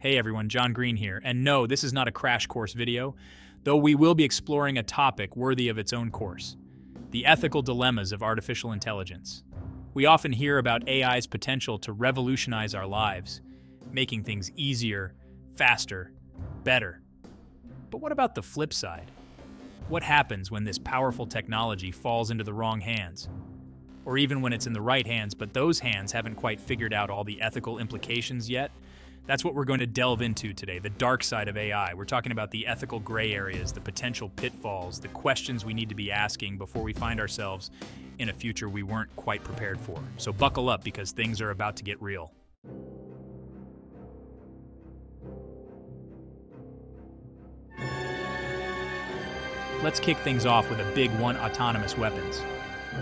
Hey everyone, John Green here, and no, this is not a crash course video, though we will be exploring a topic worthy of its own course: the ethical dilemmas of artificial intelligence. We often hear about AI's potential to revolutionize our lives, making things easier, faster, better. But what about the flip side? What happens when this powerful technology falls into the wrong hands? Or even when it's in the right hands, but those hands haven't quite figured out all the ethical implications yet? That's what we're going to delve into today, the dark side of AI. We're talking about the ethical gray areas, the potential pitfalls, the questions we need to be asking before we find ourselves in a future we weren't quite prepared for. So buckle up because things are about to get real. Let's kick things off with a big one: autonomous weapons.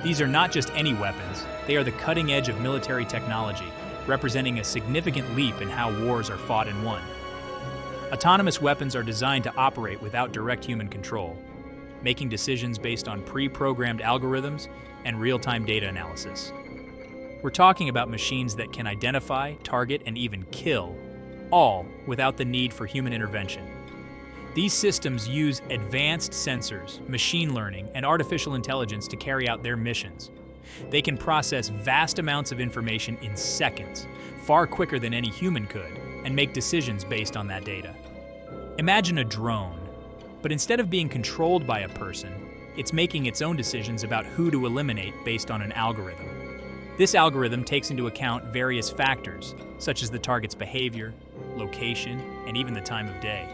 These are not just any weapons, they are the cutting edge of military technology, representing a significant leap in how wars are fought and won. Autonomous weapons are designed to operate without direct human control, making decisions based on pre-programmed algorithms and real-time data analysis. We're talking about machines that can identify, target, and even kill, all without the need for human intervention. These systems use advanced sensors, machine learning, and artificial intelligence to carry out their missions. They can process vast amounts of information in seconds, far quicker than any human could, and make decisions based on that data. Imagine a drone, but instead of being controlled by a person, it's making its own decisions about who to eliminate based on an algorithm. This algorithm takes into account various factors, such as the target's behavior, location, and even the time of day.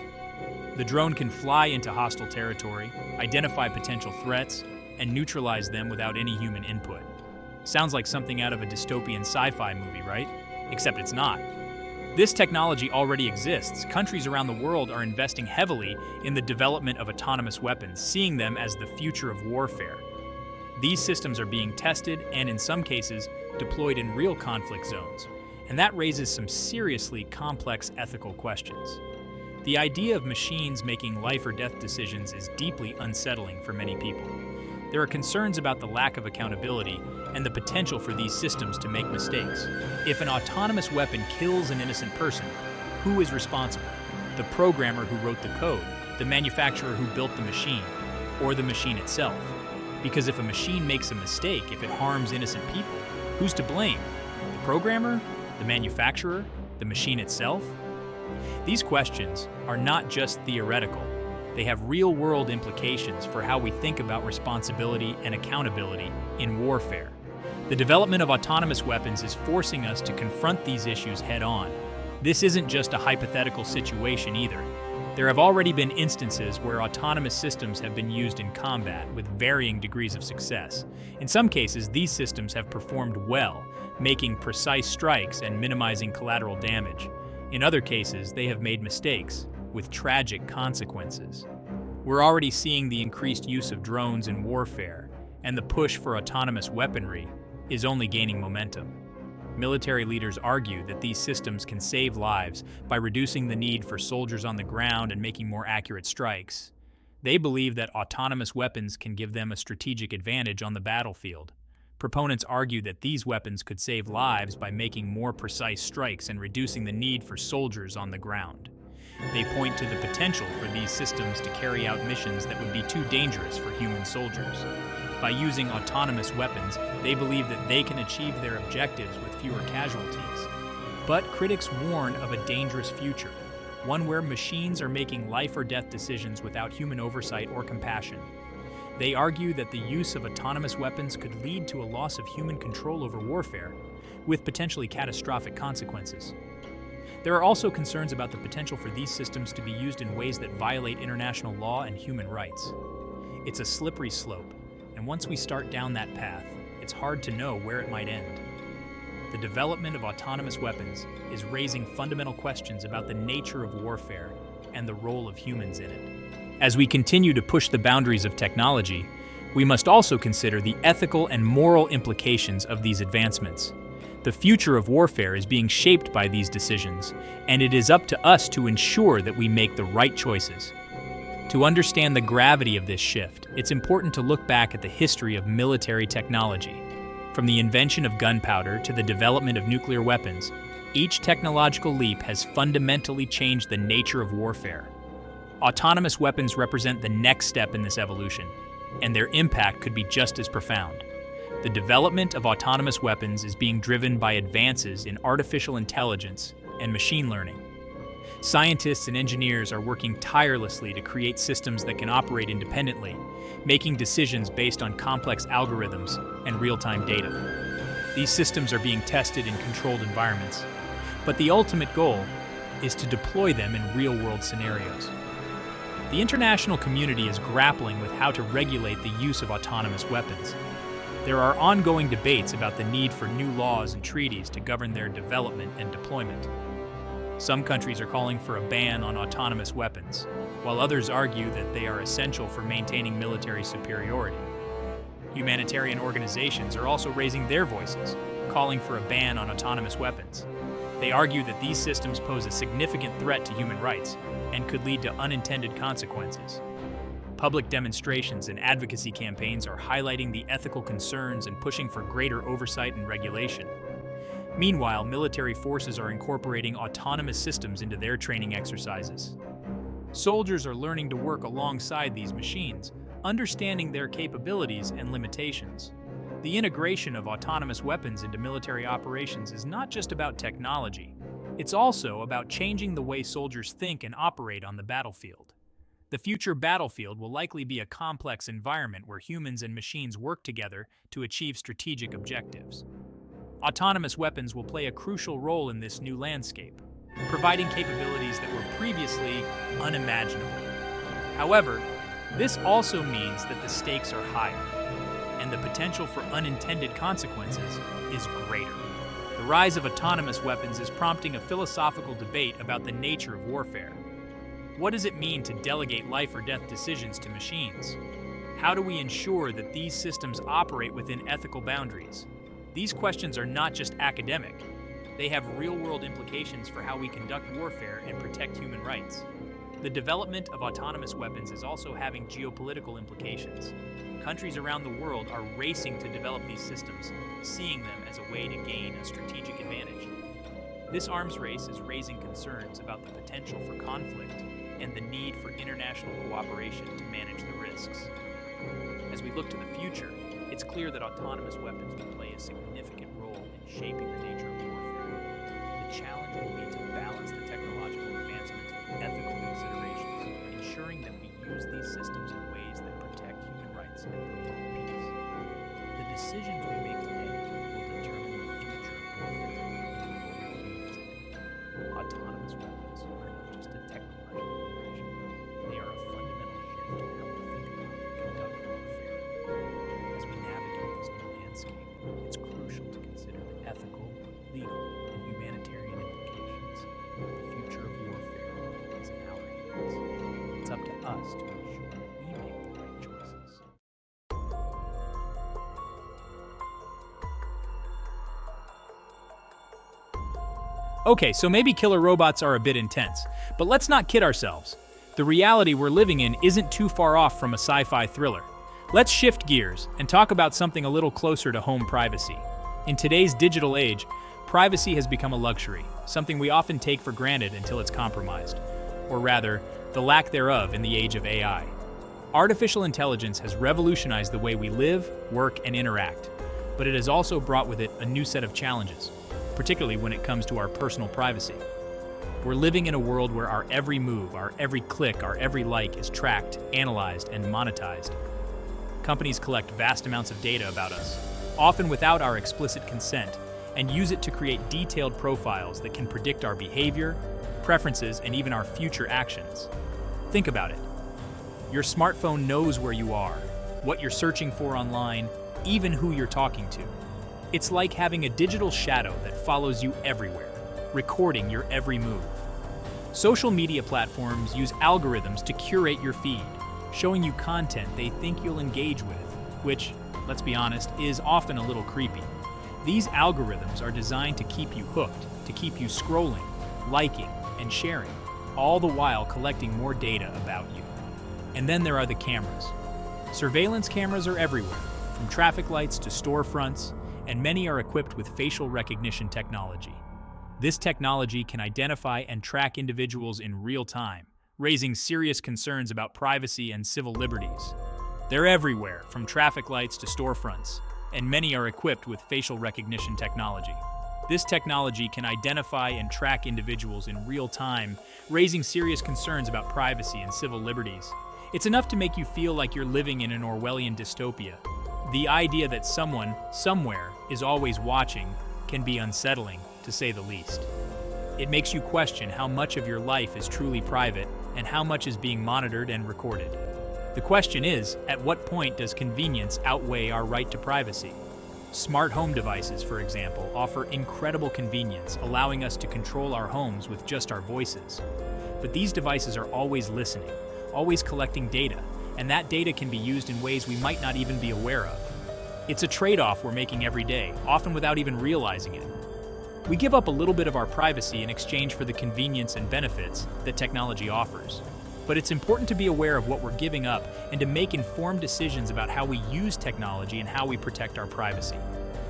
The drone can fly into hostile territory, identify potential threats, and neutralize them without any human input. Sounds like something out of a dystopian sci-fi movie, right? Except it's not. This technology already exists. Countries around the world are investing heavily in the development of autonomous weapons, seeing them as the future of warfare. These systems are being tested and, in some cases, deployed in real conflict zones, and that raises some seriously complex ethical questions. The idea of machines making life or death decisions is deeply unsettling for many people. There are concerns about the lack of accountability and the potential for these systems to make mistakes. If an autonomous weapon kills an innocent person, who is responsible? The programmer who wrote the code, the manufacturer who built the machine, or the machine itself? Because if a machine makes a mistake, if it harms innocent people, who's to blame? The programmer? The manufacturer? The machine itself? These questions are not just theoretical. They have real-world implications for how we think about responsibility and accountability in warfare. The development of autonomous weapons is forcing us to confront these issues head-on. This isn't just a hypothetical situation either. There have already been instances where autonomous systems have been used in combat with varying degrees of success. In some cases, these systems have performed well, making precise strikes and minimizing collateral damage. In other cases, they have made mistakes, with tragic consequences. We're already seeing the increased use of drones in warfare, and the push for autonomous weaponry is only gaining momentum. Military leaders argue that these systems can save lives by reducing the need for soldiers on the ground and making more accurate strikes. They believe that autonomous weapons can give them a strategic advantage on the battlefield. Proponents argue that these weapons could save lives by making more precise strikes and reducing the need for soldiers on the ground. They point to the potential for these systems to carry out missions that would be too dangerous for human soldiers. By using autonomous weapons, they believe that they can achieve their objectives with fewer casualties. But critics warn of a dangerous future, one where machines are making life or death decisions without human oversight or compassion. They argue that the use of autonomous weapons could lead to a loss of human control over warfare, with potentially catastrophic consequences. There are also concerns about the potential for these systems to be used in ways that violate international law and human rights. It's a slippery slope, and once we start down that path, it's hard to know where it might end. The development of autonomous weapons is raising fundamental questions about the nature of warfare and the role of humans in it. As we continue to push the boundaries of technology, we must also consider the ethical and moral implications of these advancements. The future of warfare is being shaped by these decisions, and it is up to us to ensure that we make the right choices. To understand the gravity of this shift, it's important to look back at the history of military technology. From the invention of gunpowder to the development of nuclear weapons, Each technological leap has fundamentally changed the nature of warfare. Autonomous weapons represent the next step in this evolution, and their impact could be just as profound. The development of autonomous weapons is being driven by advances in artificial intelligence and machine learning. Scientists and engineers are working tirelessly to create systems that can operate independently, making decisions based on complex algorithms and real-time data. These systems are being tested in controlled environments, but the ultimate goal is to deploy them in real-world scenarios. The international community is grappling with how to regulate the use of autonomous weapons. There are ongoing debates about the need for new laws and treaties to govern their development and deployment. Some countries are calling for a ban on autonomous weapons, while others argue that they are essential for maintaining military superiority. Humanitarian organizations are also raising their voices, calling for a ban on autonomous weapons. They argue that these systems pose a significant threat to human rights and could lead to unintended consequences. Public demonstrations and advocacy campaigns are highlighting the ethical concerns and pushing for greater oversight and regulation. Meanwhile, military forces are incorporating autonomous systems into their training exercises. Soldiers are learning to work alongside these machines, understanding their capabilities and limitations. The integration of autonomous weapons into military operations is not just about technology. It's also about changing the way soldiers think and operate on the battlefield. The future battlefield will likely be a complex environment where humans and machines work together to achieve strategic objectives. Autonomous weapons will play a crucial role in this new landscape, providing capabilities that were previously unimaginable. However, this also means that the stakes are higher, and the potential for unintended consequences is greater. The rise of autonomous weapons is prompting a philosophical debate about the nature of warfare. What does it mean to delegate life or death decisions to machines? How do we ensure that these systems operate within ethical boundaries? These questions are not just academic. They have real-world implications for how we conduct warfare and protect human rights. The development of autonomous weapons is also having geopolitical implications. Countries around the world are racing to develop these systems, seeing them as a way to gain a strategic advantage. This arms race is raising concerns about the potential for conflict and the need for international cooperation to manage the risks. As we look to the future, it's clear that autonomous weapons will play a significant role in shaping the nature of warfare. The challenge will be to balance the technological advancements with ethical considerations, ensuring that we use these systems in ways that protect human rights and promote peace. The decisions we make today will determine the future of warfare and the role of humans in it. Autonomous weapons are not just a technological innovation, they are a fundamental shift in how we think about and conduct warfare. As we navigate this new landscape, it's crucial to consider the ethical, legal, and humanitarian implications. The future of warfare is in our hands, and it's up to us to ensure that we make the right choices. Okay, so maybe killer robots are a bit intense, but let's not kid ourselves. The reality we're living in isn't too far off from a sci-fi thriller. Let's shift gears and talk about something a little closer to home privacy. In today's digital age, privacy has become a luxury, something we often take for granted until it's compromised. Or rather, the lack thereof in the age of AI. Artificial intelligence has revolutionized the way we live, work, and interact, but it has also brought with it a new set of challenges, particularly when it comes to our personal privacy. We're living in a world where our every move, our every click, our every like is tracked, analyzed, and monetized. Companies collect vast amounts of data about us, often without our explicit consent, and use it to create detailed profiles that can predict our behavior, preferences, and even our future actions. Think about it. Your smartphone knows where you are, what you're searching for online, even who you're talking to. It's like having a digital shadow that follows you everywhere, recording your every move. Social media platforms use algorithms to curate your feed, showing you content they think you'll engage with, which, let's be honest, is often a little creepy. These algorithms are designed to keep you hooked, to keep you scrolling, liking, and sharing, all the while collecting more data about you. And then there are the cameras. Surveillance cameras are everywhere, from traffic lights to storefronts, and many are equipped with facial recognition technology. This technology can identify and track individuals in real time, raising serious concerns about privacy and civil liberties. They're everywhere, from traffic lights to storefronts, and many are equipped with facial recognition technology. This technology can identify and track individuals in real time, raising serious concerns about privacy and civil liberties. It's enough to make you feel like you're living in an Orwellian dystopia. The idea that someone, somewhere, is always watching can be unsettling, to say the least. It makes you question how much of your life is truly private and how much is being monitored and recorded. The question is, at what point does convenience outweigh our right to privacy? Smart home devices, for example, offer incredible convenience, allowing us to control our homes with just our voices. But these devices are always listening, always collecting data, and that data can be used in ways we might not even be aware of. It's a trade-off we're making every day, often without even realizing it. We give up a little bit of our privacy in exchange for the convenience and benefits that technology offers. But it's important to be aware of what we're giving up and to make informed decisions about how we use technology and how we protect our privacy.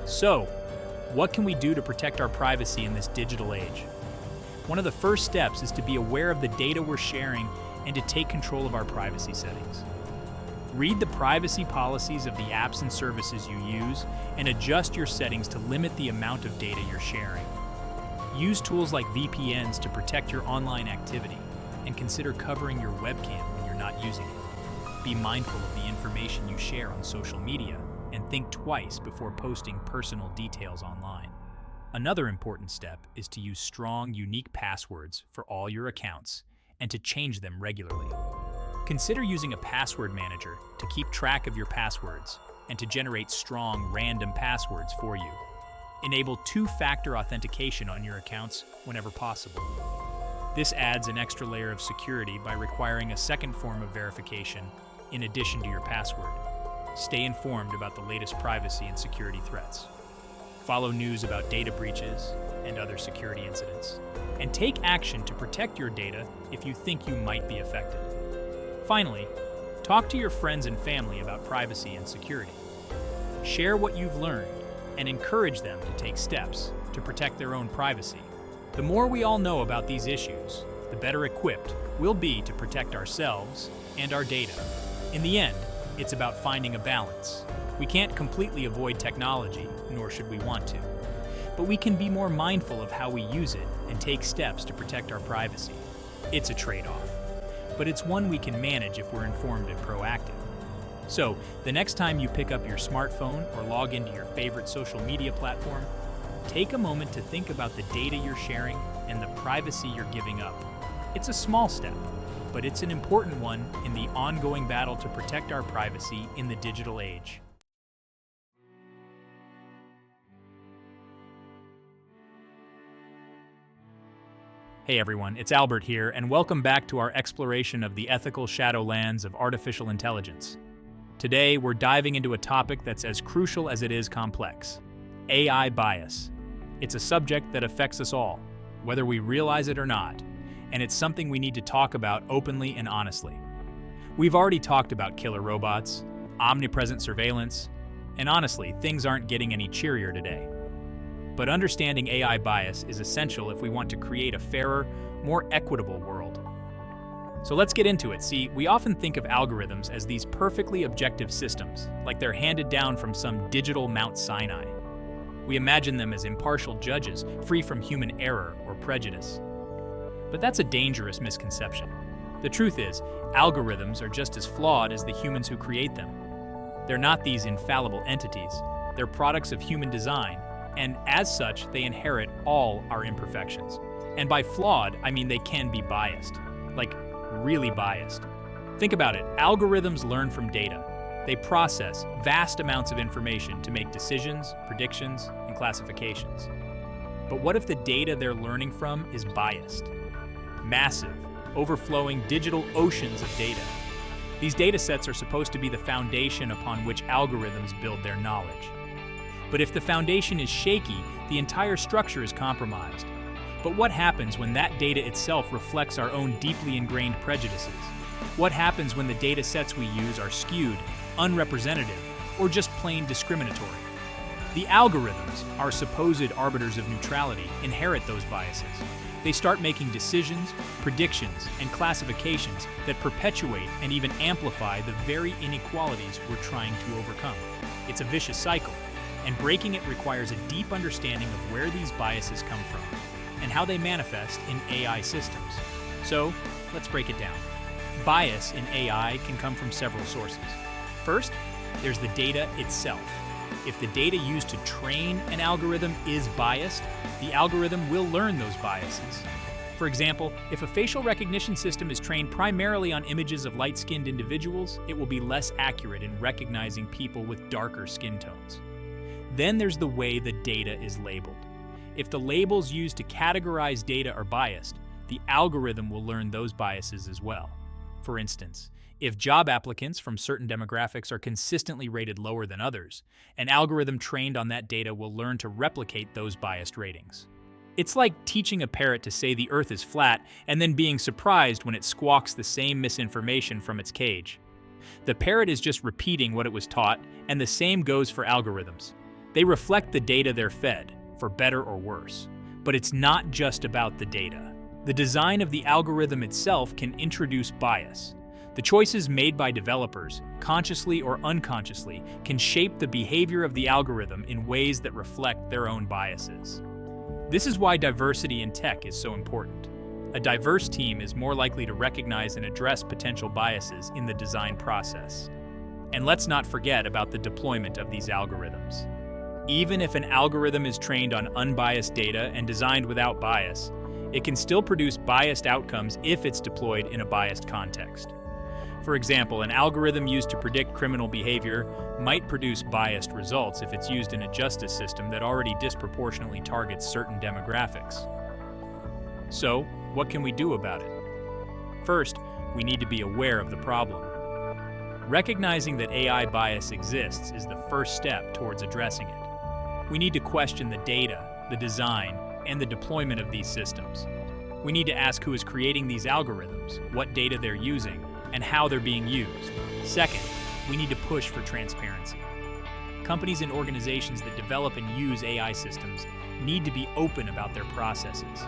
So, what can we do to protect our privacy in this digital age? One of the first steps is to be aware of the data we're sharing and to take control of our privacy settings. Read the privacy policies of the apps and services you use and adjust your settings to limit the amount of data you're sharing. Use tools like VPNs to protect your online activity and consider covering your webcam when you're not using it. Be mindful of the information you share on social media and think twice before posting personal details online. Another important step is to use strong, unique passwords for all your accounts and to change them regularly. Consider using a password manager to keep track of your passwords and to generate strong, random passwords for you. Enable two-factor authentication on your accounts whenever possible. This adds an extra layer of security by requiring a second form of verification in addition to your password. Stay informed about the latest privacy and security threats. Follow news about data breaches and other security incidents. And take action to protect your data if you think you might be affected. Finally, talk to your friends and family about privacy and security. Share what you've learned and encourage them to take steps to protect their own privacy. The more we all know about these issues, the better equipped we'll be to protect ourselves and our data. In the end, it's about finding a balance. We can't completely avoid technology, nor should we want to. But we can be more mindful of how we use it and take steps to protect our privacy. It's a trade-off, but it's one we can manage if we're informed and proactive. So, the next time you pick up your smartphone or log into your favorite social media platform, take a moment to think about the data you're sharing and the privacy you're giving up. It's a small step, but it's an important one in the ongoing battle to protect our privacy in the digital age. Hey everyone, it's Albert here, and welcome back to our exploration of the ethical shadowlands of artificial intelligence. Today, we're diving into a topic that's as crucial as it is complex: AI bias. It's a subject that affects us all, whether we realize it or not, and it's something we need to talk about openly and honestly. We've already talked about killer robots, omnipresent surveillance, and honestly, things aren't getting any cheerier today. But understanding AI bias is essential if we want to create a fairer, more equitable world. So let's get into it. See, we often think of algorithms as these perfectly objective systems, like they're handed down from some digital Mount Sinai. We imagine them as impartial judges, free from human error or prejudice. But that's a dangerous misconception. The truth is, algorithms are just as flawed as the humans who create them. They're not these infallible entities. They're products of human design, and as such, they inherit all our imperfections. And by flawed, I mean they can be biased. Like, really biased. Think about it. Algorithms learn from data. They process vast amounts of information to make decisions, predictions, and classifications. But what if the data they're learning from is biased? Massive, overflowing digital oceans of data. These data sets are supposed to be the foundation upon which algorithms build their knowledge. But if the foundation is shaky, the entire structure is compromised. But what happens when that data itself reflects our own deeply ingrained prejudices? What happens when the data sets we use are skewed, unrepresentative, or just plain discriminatory? The algorithms, our supposed arbiters of neutrality, inherit those biases. They start making decisions, predictions, and classifications that perpetuate and even amplify the very inequalities we're trying to overcome. It's a vicious cycle, and breaking it requires a deep understanding of where these biases come from and how they manifest in AI systems. So, let's break it down. Bias in AI can come from several sources. First, there's the data itself. If the data used to train an algorithm is biased, the algorithm will learn those biases. For example, if a facial recognition system is trained primarily on images of light-skinned individuals, it will be less accurate in recognizing people with darker skin tones. Then there's the way the data is labeled. If the labels used to categorize data are biased, the algorithm will learn those biases as well. For instance, if job applicants from certain demographics are consistently rated lower than others, an algorithm trained on that data will learn to replicate those biased ratings. It's like teaching a parrot to say the Earth is flat and then being surprised when it squawks the same misinformation from its cage. The parrot is just repeating what it was taught, and the same goes for algorithms. They reflect the data they're fed, for better or worse. But it's not just about the data. The design of the algorithm itself can introduce bias. The choices made by developers, consciously or unconsciously, can shape the behavior of the algorithm in ways that reflect their own biases. This is why diversity in tech is so important. A diverse team is more likely to recognize and address potential biases in the design process. And let's not forget about the deployment of these algorithms. Even if an algorithm is trained on unbiased data and designed without bias, it can still produce biased outcomes if it's deployed in a biased context. For example, an algorithm used to predict criminal behavior might produce biased results if it's used in a justice system that already disproportionately targets certain demographics. So, what can we do about it? First, we need to be aware of the problem. Recognizing that AI bias exists is the first step towards addressing it. We need to question the data, the design, and the deployment of these systems. We need to ask who is creating these algorithms, what data they're using, and how they're being used. Second, we need to push for transparency. Companies and organizations that develop and use AI systems need to be open about their processes.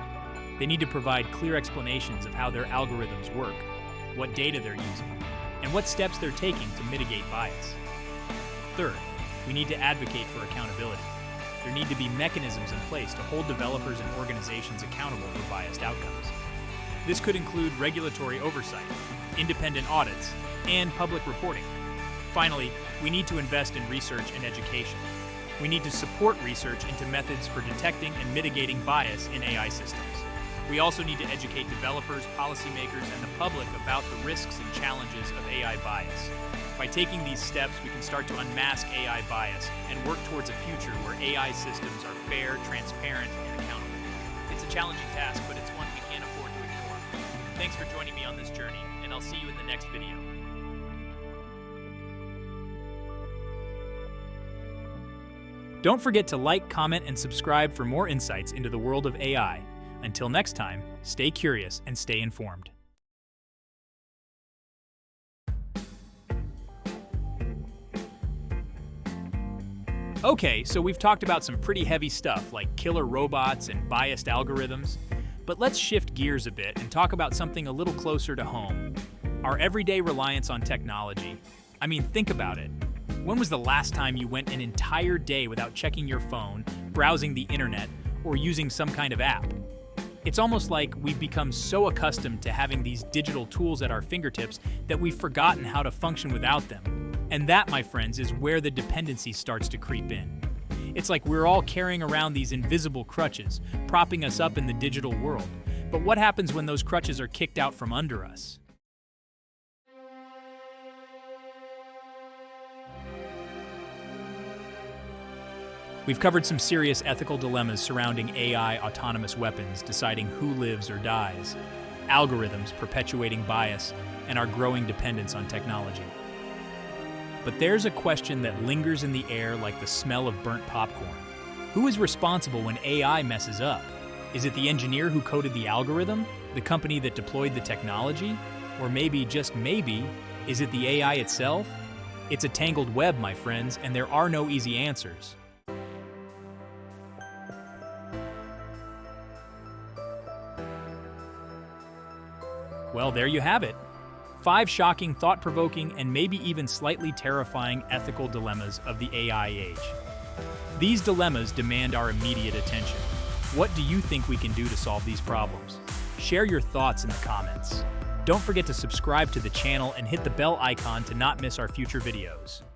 They need to provide clear explanations of how their algorithms work, what data they're using, and what steps they're taking to mitigate bias. Third, we need to advocate for accountability. There need to be mechanisms in place to hold developers and organizations accountable for biased outcomes. This could include regulatory oversight, independent audits, and public reporting. Finally, we need to invest in research and education. We need to support research into methods for detecting and mitigating bias in AI systems. We also need to educate developers, policymakers, and the public about the risks and challenges of AI bias. By taking these steps, we can start to unmask AI bias and work towards a future where AI systems are fair, transparent, and accountable. It's a challenging task, but it's one we can't afford to ignore. Thanks for joining me on this journey, and I'll see you in the next video. Don't forget to like, comment, and subscribe for more insights into the world of AI. Until next time, stay curious and stay informed. Okay, so we've talked about some pretty heavy stuff like killer robots and biased algorithms, but let's shift gears a bit and talk about something a little closer to home. Our everyday reliance on technology. I mean, think about it. When was the last time you went an entire day without checking your phone, browsing the internet, or using some kind of app? It's almost like we've become so accustomed to having these digital tools at our fingertips that we've forgotten how to function without them. And that, my friends, is where the dependency starts to creep in. It's like we're all carrying around these invisible crutches, propping us up in the digital world. But what happens when those crutches are kicked out from under us? We've covered some serious ethical dilemmas surrounding AI autonomous weapons deciding who lives or dies, algorithms perpetuating bias, and our growing dependence on technology. But there's a question that lingers in the air like the smell of burnt popcorn. Who is responsible when AI messes up? Is it the engineer who coded the algorithm? The company that deployed the technology? Or maybe, just maybe, is it the AI itself? It's a tangled web, my friends, and there are no easy answers. Well, there you have it. 5 shocking, thought-provoking, and maybe even slightly terrifying ethical dilemmas of the AI age. These dilemmas demand our immediate attention. What do you think we can do to solve these problems? Share your thoughts in the comments. Don't forget to subscribe to the channel and hit the bell icon to not miss our future videos.